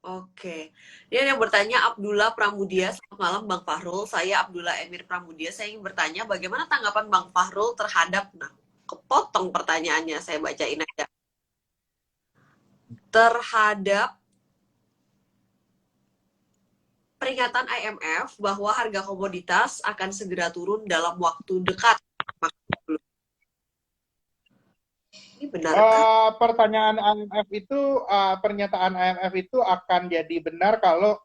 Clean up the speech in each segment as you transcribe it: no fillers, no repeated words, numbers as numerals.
Oke. Ini ada yang bertanya Abdullah Pramudia. Selamat malam Bang Fahrul. Saya Abdullah Emir Pramudia. Saya ingin bertanya bagaimana tanggapan Bang Fahrul terhadap, nah, kepotong pertanyaannya, saya bacain aja. Terhadap peringatan IMF bahwa harga komoditas akan segera turun dalam waktu dekat. Ini benarkah? Pertanyaan IMF itu, pernyataan IMF itu akan jadi benar kalau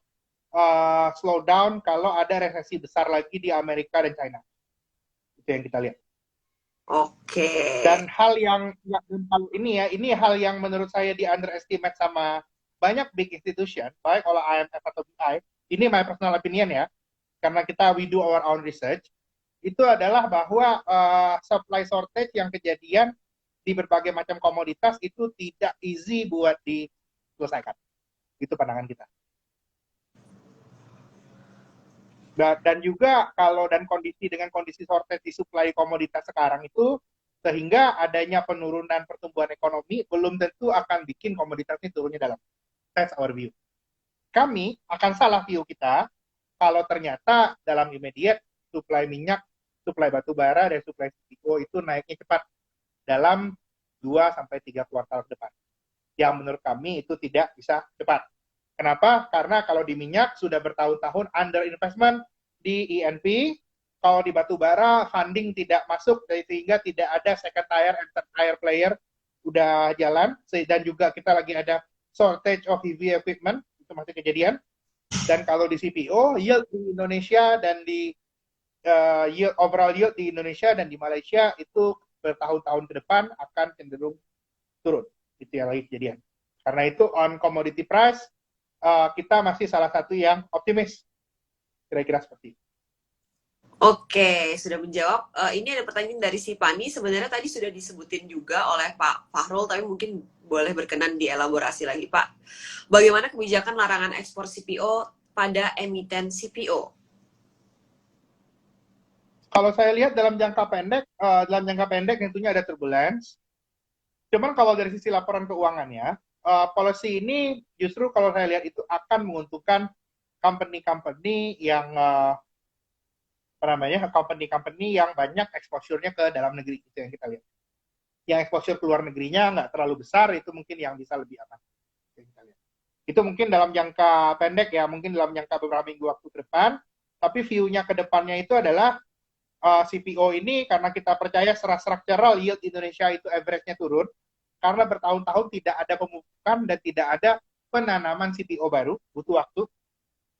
slow down, kalau ada resesi besar lagi di Amerika dan China. Itu yang kita lihat. Oke. Dan kalau ini hal yang menurut saya di underestimate sama banyak big institution, baik oleh IMF atau BI. Ini my personal opinion ya, karena we do our own research. Itu adalah bahwa supply shortage yang kejadian di berbagai macam komoditas itu tidak easy buat diselesaikan. Itu pandangan kita. Dan juga dengan kondisi shortage di supply komoditas sekarang itu, sehingga adanya penurunan pertumbuhan ekonomi belum tentu akan bikin komoditas ini turunnya dalam. That's our view. Kami akan salah view kita kalau ternyata dalam immediate supply minyak, supply batu bara, dan supply CPO itu naiknya cepat dalam 2-3 kuartal ke depan. Yang menurut kami itu tidak bisa cepat. Kenapa? Karena kalau di minyak sudah bertahun-tahun under investment di E&P, kalau di batu bara funding tidak masuk sehingga tidak ada second tier and third tier player udah jalan, dan juga kita lagi ada shortage of heavy equipment, itu masih kejadian. Dan kalau di CPO, yield di Indonesia dan di overall yield di Indonesia dan di Malaysia itu bertahun-tahun ke depan akan cenderung turun. Itu yang lagi kejadian. Karena itu on commodity price, kita masih salah satu yang optimis. Kira-kira seperti itu. Oke, sudah menjawab. Ini ada pertanyaan dari si Pani. Sebenarnya tadi sudah disebutin juga oleh Pak Fahrul, tapi mungkin boleh berkenan dielaborasi lagi, Pak. Bagaimana kebijakan larangan ekspor CPO pada emiten CPO? Kalau saya lihat dalam jangka pendek tentunya ada turbulence. Cuman kalau dari sisi laporan keuangannya, policy ini justru kalau saya lihat itu akan menguntungkan company-company yang company-company yang banyak exposure-nya ke dalam negeri, itu yang kita lihat. Yang exposure ke luar negerinya nggak terlalu besar, itu mungkin yang bisa lebih aman. Itu mungkin dalam jangka pendek ya, mungkin dalam jangka beberapa minggu waktu ke depan, tapi view-nya ke depannya itu adalah CPO ini, karena kita percaya secara structural yield Indonesia itu average-nya turun, karena bertahun-tahun tidak ada pemupukan dan tidak ada penanaman CPO baru, butuh waktu,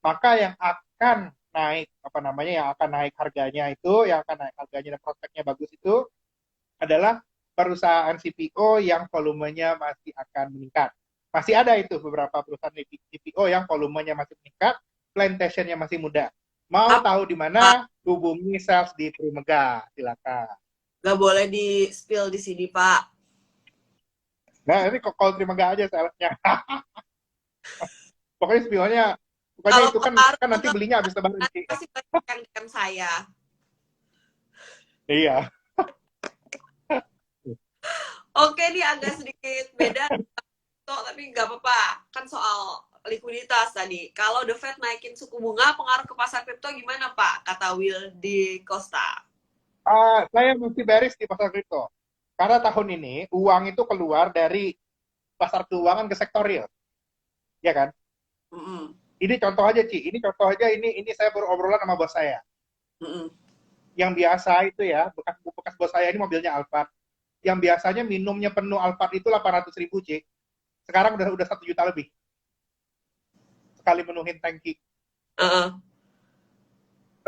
maka yang akan naik harganya dan prospeknya bagus itu adalah perusahaan CPO yang volumenya masih akan meningkat. Masih ada itu beberapa perusahaan CPO yang volumenya masih meningkat, plantationnya masih muda. Mau tahu di mana? Hubungi sales di Trimega, silakan. Gak boleh di spill di sini, Pak. Nah, ini call Trimega aja salesnya. Pokoknya spionnya, pokoknya Kalau itu kan nanti belinya habis lebaran sih. pasti banyak yang DM saya. Iya. Oke, ini agak sedikit beda, tapi nggak apa-apa. Kan soal likuiditas tadi. Kalau The Fed naikin suku bunga, pengaruh ke pasar kripto gimana, Pak? Kata Will di Costa. Saya mesti bearish di pasar kripto. Karena tahun ini uang itu keluar dari pasar keuangan ke sektor real. Ya kan? Ini contoh aja, Ci. Ini contoh aja, ini saya baru obrolan sama bos saya. Yang biasa itu ya, bekas bos saya ini mobilnya Alphard. Yang biasanya minumnya penuh Alphard itu 800.000, Ci. Sekarang udah 1 juta lebih. Sekali menuhin tangki.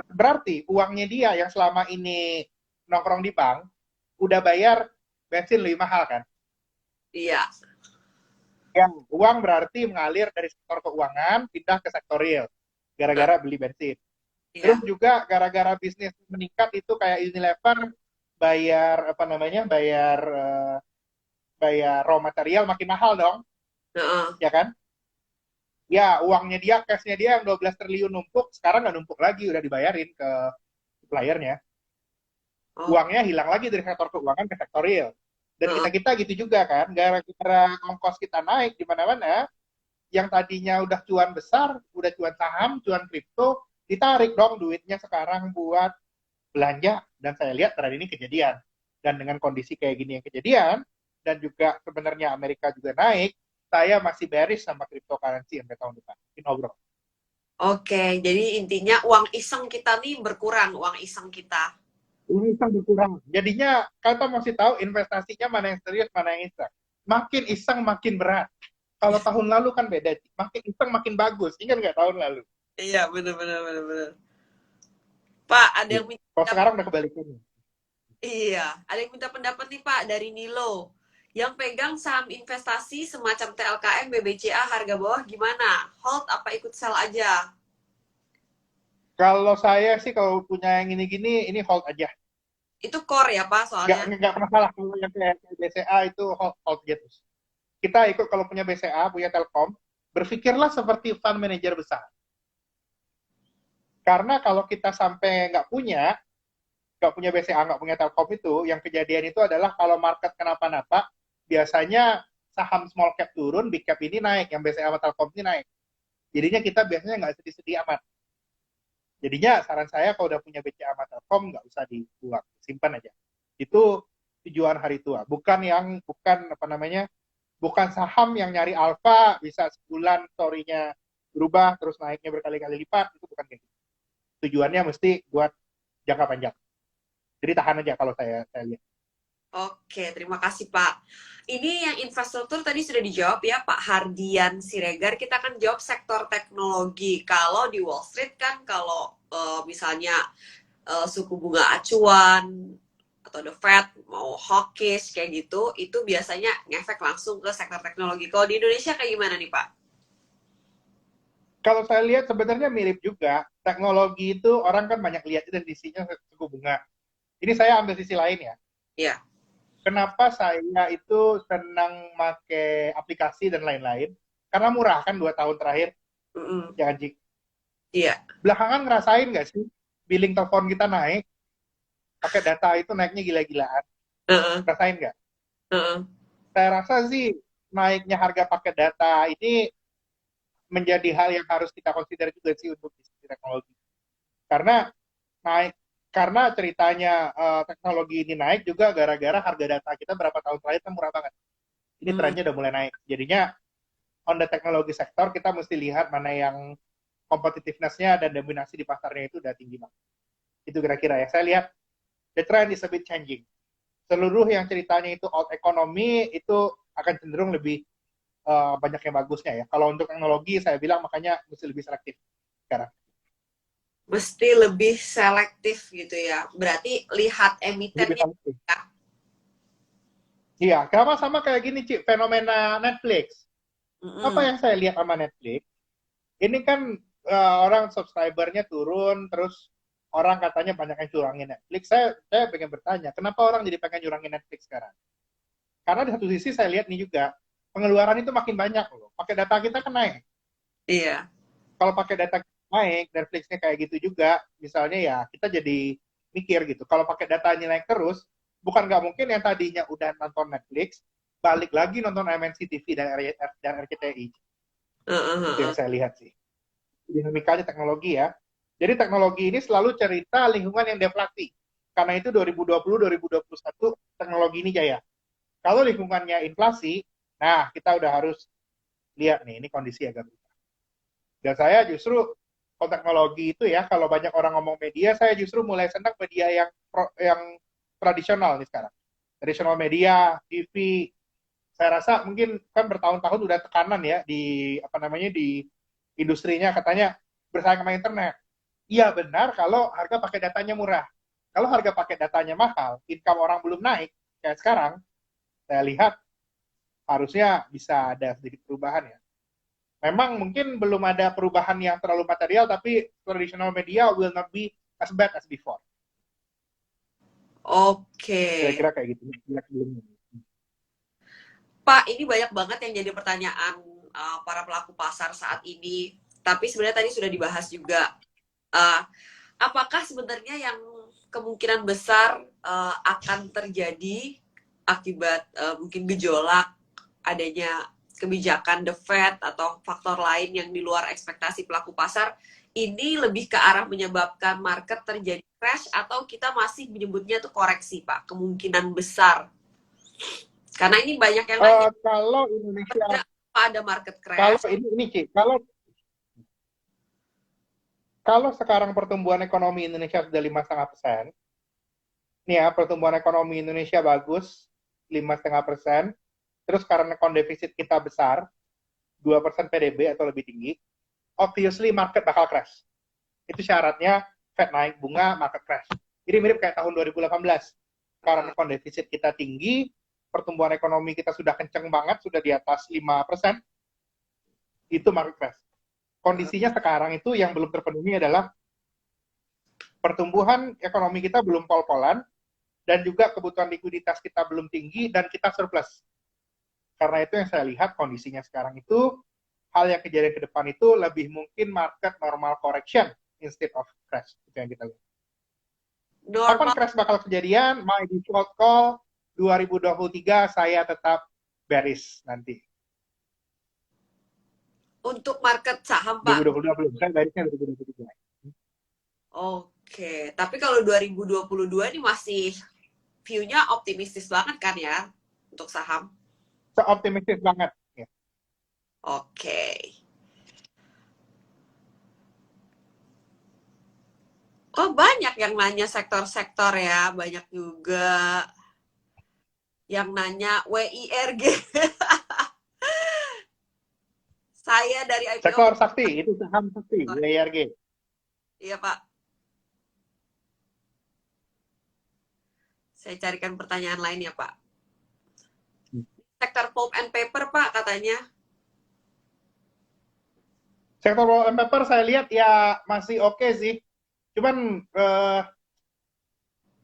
Berarti uangnya dia yang selama ini nongkrong di bank, udah bayar bensin lebih mahal kan? Iya. Yang uang berarti mengalir dari sektor keuangan pindah ke sektor real gara-gara beli bensin. Terus juga gara-gara bisnis meningkat itu kayak Unilever bayar bayar raw material makin mahal dong. Ya kan? Ya, uangnya dia, cashnya dia yang 12 triliun numpuk, sekarang nggak numpuk lagi, udah dibayarin ke suppliernya. Uangnya hilang lagi dari sektor keuangan ke sektor real. Dan kita gitu juga kan, gara-gara ongkos kita naik di mana-mana, yang tadinya udah cuan besar, udah cuan saham, cuan kripto, ditarik dong duitnya sekarang buat belanja. Dan saya lihat tren ini kejadian. Dan dengan kondisi kayak gini yang kejadian, dan juga sebenarnya Amerika juga naik, saya masih bearish sama cryptocurrency sampai tahun depan. Ini obrol. Oke, jadi intinya uang iseng kita nih berkurang, uang iseng kita. Ini iseng berkurang. Jadinya kita masih tahu investasinya mana yang serius, mana yang iseng. Makin iseng makin berat. Kalau tahun lalu kan beda, makin iseng makin bagus. Ingat nggak tahun lalu? Iya, benar-benar benar-benar. Pak, ada yang minta Kalau pendapat. sekarang udah kebalikan. Iya, ada yang minta pendapat nih Pak dari Nilo. Yang pegang saham investasi semacam TLKM, BBCA harga bawah gimana? Hold apa ikut sell aja? Kalau saya sih kalau punya yang gini-gini, ini hold aja. Itu core ya Pak soalnya. Nggak pernah salah. Kalau yang kayak BCA itu hold aja terus. Kita ikut kalau punya BCA, punya Telkom, berpikirlah seperti fund manager besar. Karena kalau kita sampai nggak punya BCA, nggak punya Telkom itu, yang kejadian itu adalah kalau market kenapa-napa, biasanya saham small cap turun, big cap ini naik, yang BCA sama Telkom ini naik. Jadinya kita biasanya nggak sedih-sedih amat. Jadinya saran saya kalau udah punya BCA sama Telkom, nggak usah dibuang, simpan aja. Itu tujuan hari tua, bukan saham yang nyari alfa bisa sebulan story-nya berubah terus naiknya berkali-kali lipat, itu bukan kayak gitu. Tujuannya mesti buat jangka panjang. Jadi tahan aja kalau saya lihat. Oke, terima kasih Pak. Ini yang infrastruktur tadi sudah dijawab ya Pak Hardian Siregar. Kita akan jawab sektor teknologi. Kalau di Wall Street kan kalau misalnya suku bunga acuan atau the Fed mau hawkish kayak gitu, itu biasanya ngefek langsung ke sektor teknologi. Kalau di Indonesia kayak gimana nih Pak? Kalau saya lihat sebenarnya mirip juga. Teknologi itu orang kan banyak lihat dari sisinya suku bunga. Ini saya ambil sisi lain ya. Iya. Kenapa saya itu senang pakai aplikasi dan lain-lain? Karena murah kan 2 tahun terakhir, Mm-mm. ya Jik. Iya. Belakangan ngerasain nggak sih billing telepon kita naik, pakai data itu naiknya gila-gilaan. Uh-uh. Rasain nggak? Uh-uh. Saya rasa sih naiknya harga pakai data ini menjadi hal yang harus kita consider juga sih untuk bisnis teknologi. Karena naik karena ceritanya teknologi ini naik juga gara-gara harga data kita berapa tahun terakhir kan murah banget. Ini Hmm. trennya udah mulai naik. Jadinya on the teknologi sektor kita mesti lihat mana yang competitiveness-nya dan dominasi di pasarnya itu udah tinggi banget. Itu kira-kira ya. Saya lihat the trend is a bit changing. Seluruh yang ceritanya itu out economy itu akan cenderung lebih banyak yang bagusnya ya. Kalau untuk teknologi saya bilang makanya mesti lebih selektif sekarang. Mesti lebih selektif gitu ya. Berarti lihat Lebih emitennya selektif. ya. Iya, sama kayak gini Cik, fenomena Netflix. Apa Mm-mm. yang saya lihat sama Netflix, ini kan orang subscribernya turun, terus orang katanya banyak yang curangin Netflix. Saya pengen bertanya, kenapa orang jadi pengen curangin Netflix sekarang? Karena di satu sisi saya lihat nih juga, pengeluaran itu makin banyak loh. Pakai data kita kan naik. Iya. Kalau pakai data kita naik, Netflixnya kayak gitu juga, misalnya ya kita jadi mikir gitu. Kalau pakai datanya naik terus, bukan nggak mungkin yang tadinya udah nonton Netflix, balik lagi nonton MNC TV dan RCTI. Itu yang Uh-uh. saya lihat sih. Dinamikanya teknologi ya. Jadi teknologi ini selalu cerita lingkungan yang deflasi. Karena itu 2020-2021 teknologi ini jaya. Kalau lingkungannya inflasi, nah kita udah harus lihat nih, ini kondisi agak berubah. Dan saya justru kalau teknologi itu ya, kalau banyak orang ngomong media, saya justru mulai senang media yang tradisional nih sekarang. Tradisional media, TV. Saya rasa mungkin kan bertahun-tahun udah tekanan ya di apa namanya di industrinya katanya bersaing sama internet. Iya benar kalau harga pakai datanya murah. Kalau harga pakai datanya mahal, income orang belum naik kayak sekarang, saya lihat harusnya bisa ada sedikit perubahan ya. Memang mungkin belum ada perubahan yang terlalu material, tapi traditional media will not be as bad as before. Oke. Kira-kira kayak gitu. Pak, ini banyak banget yang jadi pertanyaan para pelaku pasar saat ini. Tapi sebenarnya tadi sudah dibahas juga. Uh, apakah sebenarnya yang kemungkinan besar akan terjadi akibat mungkin gejolak adanya kebijakan The Fed atau faktor lain yang di luar ekspektasi pelaku pasar, ini lebih ke arah menyebabkan market terjadi crash atau kita masih menyebutnya tuh koreksi, Pak? Kemungkinan besar. Karena ini banyak yang nanya, Kalau Indonesia, apa ada market kalau crash? ini Ci, kalau sekarang pertumbuhan ekonomi Indonesia sudah 5,5%, nih ya, pertumbuhan ekonomi Indonesia bagus, 5,5%, terus karena account defisit kita besar, 2% PDB atau lebih tinggi, obviously market bakal crash. Itu syaratnya Fed naik bunga, market crash. Jadi mirip kayak tahun 2018. Karena account defisit kita tinggi, pertumbuhan ekonomi kita sudah kenceng banget, sudah di atas 5%, itu market crash. Kondisinya sekarang itu yang belum terpenuhi adalah pertumbuhan ekonomi kita belum pol-polan, dan juga kebutuhan likuiditas kita belum tinggi, dan kita surplus. Karena itu yang saya lihat kondisinya sekarang itu, hal yang kejadian ke depan itu lebih mungkin market normal correction instead of crash. Itu yang kita lihat. Kapan Normal crash bakal kejadian? My default call 2023 saya tetap bearish nanti. untuk market saham, Pak. 2022 belum, saya bearishnya 2023. Oke, tapi kalau 2022 ini masih view-nya optimistis banget kan ya untuk saham? Seoptimistis banget. Ya. Oke. Oh, banyak yang nanya sektor-sektor ya, banyak juga yang nanya WIRG. Saya dari IPO, Sektor sakti, itu saham sakti, WIRG. iya Pak. Saya carikan pertanyaan lain ya Pak. Sektor pulp and paper Pak katanya. Sektor pulp and paper saya lihat ya masih oke sih. Cuman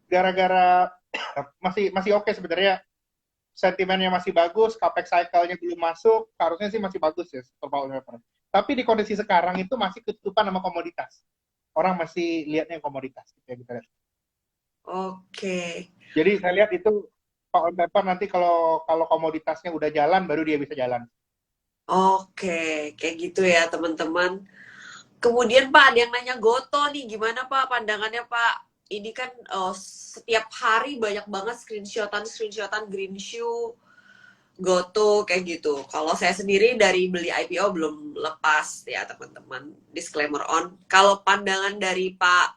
gara-gara masih oke sebenarnya, sentimennya masih bagus, capex cycle-nya belum masuk, harusnya sih masih bagus ya sektor pulp and paper. Tapi di kondisi sekarang itu masih ketutupan sama komoditas. Orang masih lihatnya yang komoditas gitu ya kita lihat. Oke. Jadi saya lihat itu pulp and paper nanti kalau komoditasnya udah jalan baru dia bisa jalan. Oke, kayak gitu ya teman-teman. Kemudian Pak, ada yang nanya Goto nih, gimana Pak pandangannya Pak? Ini kan setiap hari banyak banget screenshotan green shoe, Goto kayak gitu. Kalau saya sendiri dari beli IPO belum lepas ya teman-teman. Disclaimer on. Kalau pandangan dari Pak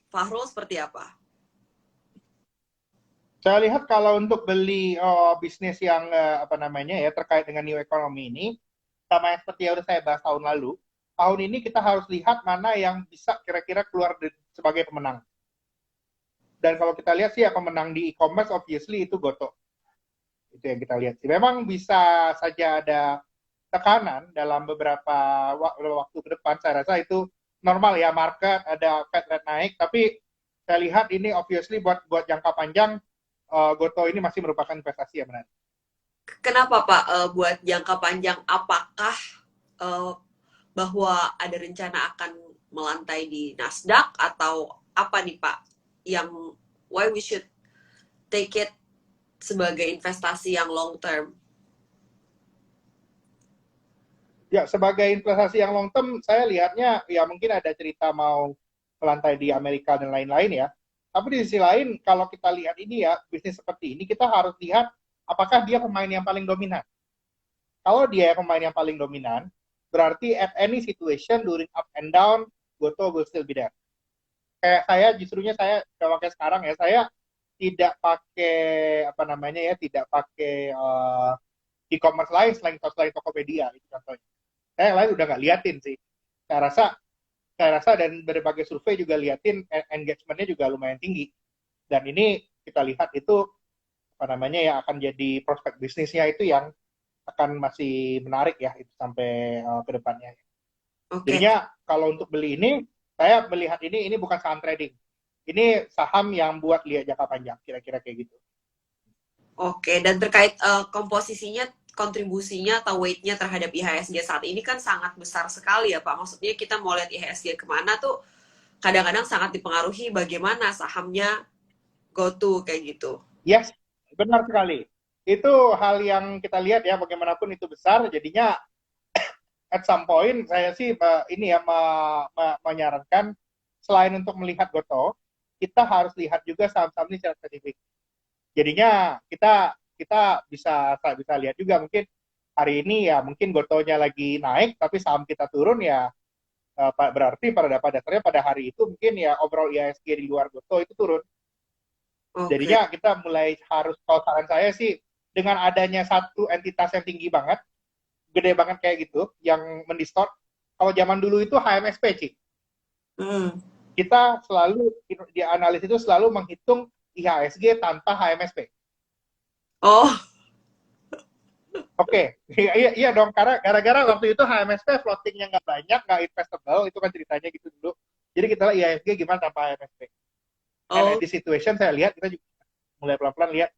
Fahrul seperti apa? Saya lihat kalau untuk beli bisnis yang apa namanya ya terkait dengan new economy ini, sama yang seperti yang udah saya bahas tahun ini kita harus lihat mana yang bisa kira-kira keluar sebagai pemenang. Dan kalau kita lihat sih ya pemenang di e-commerce obviously itu Goto. Itu yang kita lihat sih. Memang bisa saja ada tekanan dalam beberapa waktu ke depan. Saya rasa itu normal ya, market ada Fed rate naik, tapi saya lihat ini obviously buat jangka panjang Goto ini masih merupakan investasi yang menarik. Kenapa Pak buat jangka panjang? Apakah bahwa ada rencana akan melantai di Nasdaq atau apa nih Pak yang why we should take it sebagai investasi yang long term? Ya, sebagai investasi yang long term, saya lihatnya ya mungkin ada cerita mau melantai di Amerika dan lain-lain ya. Tapi di sisi lain, kalau kita lihat ini ya, bisnis seperti ini, kita harus lihat apakah dia pemain yang paling dominan. Kalau dia pemain yang paling dominan, berarti at any situation during up and down, Goto will still be there. Kayak saya, justrunya saya kalau kayak sekarang ya, saya tidak pakai apa namanya ya, tidak pakai e-commerce lain selain Tokopedia itu contohnya. Saya yang lain udah nggak liatin sih. Saya rasa dan berbagai survei juga liatin engagement-nya juga lumayan tinggi. Dan ini kita lihat itu apa namanya ya akan jadi prospek bisnisnya itu yang akan masih menarik ya itu sampai ke depannya. Oke. Jadinya kalau untuk beli ini, saya melihat ini bukan saham trading. Ini saham yang buat lihat jangka panjang, kira-kira kayak gitu. Oke, dan terkait komposisinya, kontribusinya atau weight-nya terhadap IHSG saat ini kan sangat besar sekali ya Pak. Maksudnya kita mau lihat IHSG kemana tuh kadang-kadang sangat dipengaruhi bagaimana sahamnya go to kayak gitu. Yes, benar sekali. itu hal yang kita lihat ya, bagaimanapun itu besar, jadinya at some point saya sih ini ya menyarankan selain untuk melihat Goto, kita harus lihat juga saham-saham ini secara spesifik. Jadinya kita kita bisa lihat juga mungkin hari ini ya mungkin Gotonya lagi naik tapi saham kita turun ya berarti pada dasarnya pada hari itu mungkin ya overall IHSG di luar Goto itu turun. Oke. Jadinya kita mulai harus, kalau saran saya sih dengan adanya satu entitas yang tinggi banget, gede banget kayak gitu, yang mendistort. Kalau zaman dulu itu HMSP, Ci. Hmm. Kita selalu, di analis itu selalu menghitung IHSG tanpa HMSP. Oh, Oke, iya dong, karena gara-gara waktu itu HMSP floatingnya nggak banyak, nggak investable, itu kan ceritanya gitu dulu. Jadi kita lihat IHSG gimana tanpa HMSP. And at oh, this situation saya lihat, kita juga mulai pelan-pelan lihat,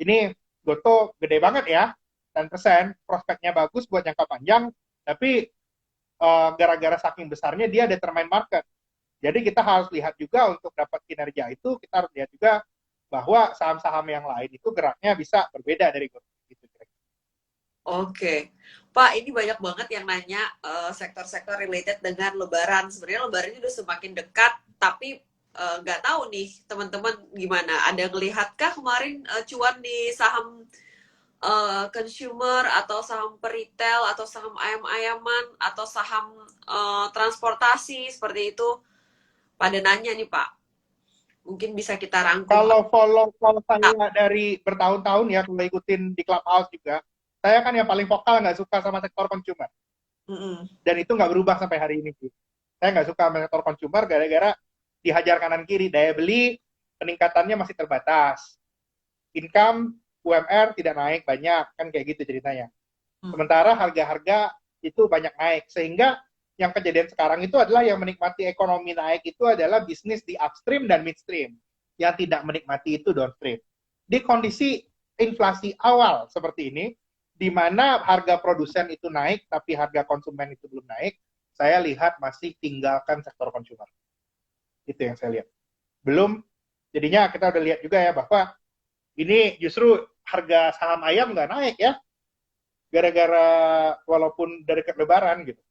ini Goto gede banget ya, 10%, prospeknya bagus buat jangka panjang, tapi gara-gara saking besarnya dia determine market. Jadi kita harus lihat juga untuk dapat kinerja itu, kita harus lihat juga bahwa saham-saham yang lain itu geraknya bisa berbeda dari Goto. Gitu. oke. Pak, ini banyak banget yang nanya sektor-sektor related dengan Lebaran. Sebenarnya Lebaran ini udah semakin dekat, tapi nggak tahu nih teman-teman gimana. Ada ngelihatkah kemarin cuan di saham consumer atau saham peritel atau saham ayam-ayaman atau saham transportasi seperti itu? Pada nanya nih Pak. Mungkin bisa kita rangkum. Kalau saya dari bertahun-tahun ya, kalau ikutin di Clubhouse juga, saya kan yang paling vokal nggak suka sama sektor consumer. Mm-mm. Dan itu nggak berubah sampai hari ini sih. Saya nggak suka sama sektor consumer gara-gara dihajar kanan kiri. Daya beli peningkatannya masih terbatas. Income UMR tidak naik banyak, kan kayak gitu ceritanya. Sementara harga-harga itu banyak naik. Sehingga yang kejadian sekarang itu adalah yang menikmati ekonomi naik itu adalah bisnis di upstream dan midstream. Yang tidak menikmati itu downstream. Di kondisi inflasi awal seperti ini, di mana harga produsen itu naik, tapi harga konsumen itu belum naik, saya lihat masih tinggalkan sektor konsumer. Itu yang saya lihat. Belum, jadinya kita udah lihat juga ya bahwa ini justru harga saham ayam nggak naik ya, gara-gara walaupun dari lebaran gitu.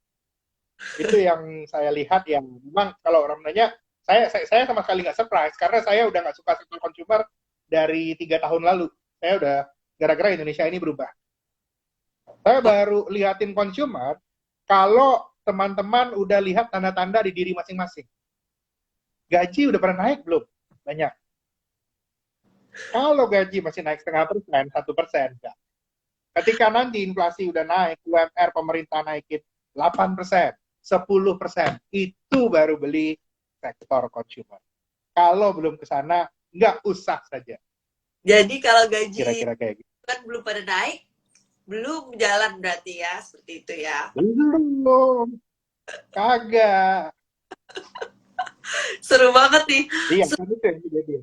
Itu yang saya lihat yang memang kalau orang nanya, saya sama sekali nggak surprise karena saya udah nggak suka sektor consumer dari 3 tahun lalu. Saya udah gara-gara Indonesia ini berubah. Saya baru lihatin consumer kalau teman-teman udah lihat tanda-tanda di diri masing-masing. Gaji udah pernah naik belum? Banyak. Kalau gaji masih naik 0,5%, 1%, enggak. Ketika nanti inflasi udah naik, UMR pemerintah naikin 8%, 10%, itu baru beli sektor consumer. Kalau belum ke sana, nggak usah saja. Jadi kalau gaji Kira-kira kayak gitu. kan belum pada naik, belum jalan berarti ya, seperti itu ya. Belum, kagak. Seru banget nih. Iya, kan itu yang kejadian.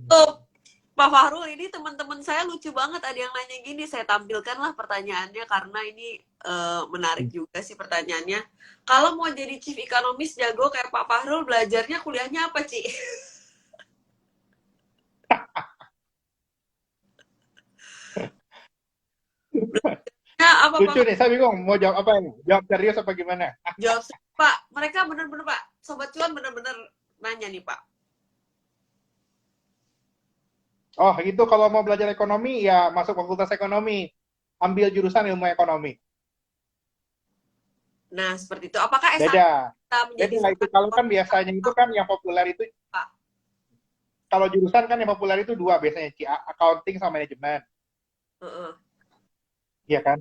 Pak Fahrul, ini teman-teman saya lucu banget, ada yang nanya gini, saya tampilkanlah pertanyaannya karena ini menarik juga sih pertanyaannya. Kalau mau jadi chief economist jago kayak Pak Fahrul, belajarnya kuliahnya apa, Ci? Apa Lucu Pak? nih, saya bingung mau jawab apa ini? Jawab serius apa gimana? Jawab, Pak. Mereka bener-bener, Pak. Sobat Cuan bener-bener nanya nih, Pak. Oh, itu kalau mau belajar ekonomi, ya masuk fakultas ekonomi. Ambil jurusan ilmu ekonomi. Nah, seperti itu. Apakah S1 Beda. kita menjadi Beda itu. Kalau kan biasanya itu kan yang populer itu, Pak? kalau jurusan kan yang populer itu dua biasanya, accounting sama manajemen. Iya kan?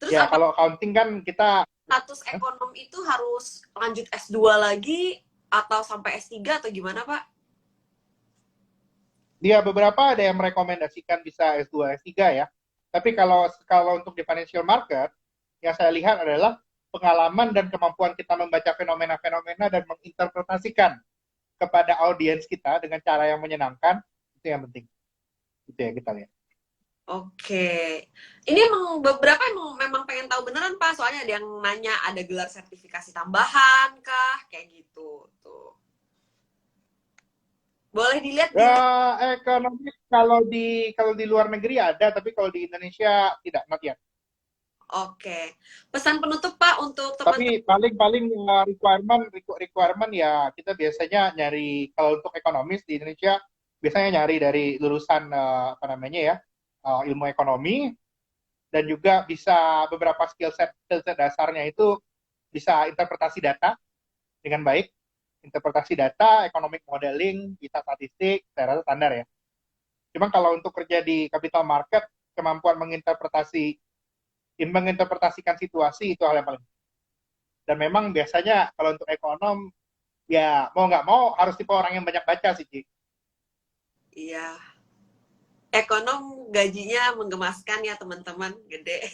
Terus Ya, apa kalau accounting kan kita, status ekonom itu harus lanjut S2 lagi atau sampai S3 atau gimana, Pak? dia beberapa ada yang merekomendasikan bisa S2, S3 ya. Tapi kalau untuk di financial market, yang saya lihat adalah pengalaman dan kemampuan kita membaca fenomena-fenomena dan menginterpretasikan kepada audiens kita dengan cara yang menyenangkan, itu yang penting. Itu yang kita lihat. Oke. Ini emang beberapa memang pengen tahu beneran, Pak. Soalnya ada yang nanya ada gelar sertifikasi tambahan kah? Kayak gitu. Tuh. Boleh dilihat di Ya, ekonomi kalau di luar negeri ada, tapi kalau di Indonesia tidak, not yet. Oke. Pesan penutup Pak untuk teman-teman. Tapi paling-paling requirement ya kita biasanya nyari kalau untuk ekonomis di Indonesia biasanya nyari dari lulusan apa namanya ya ilmu ekonomi dan juga bisa beberapa skill set dasarnya itu bisa interpretasi data dengan baik, interpretasi data, economic modeling, bisa statistik, saya rasa standar ya. Cuma kalau untuk kerja di capital market, kemampuan menginterpretasikan situasi itu hal yang paling. Dan memang biasanya kalau untuk ekonom, ya mau nggak mau harus tipe orang yang banyak baca sih, Ci. Iya. Ekonom gajinya menggemaskan ya teman-teman, gede.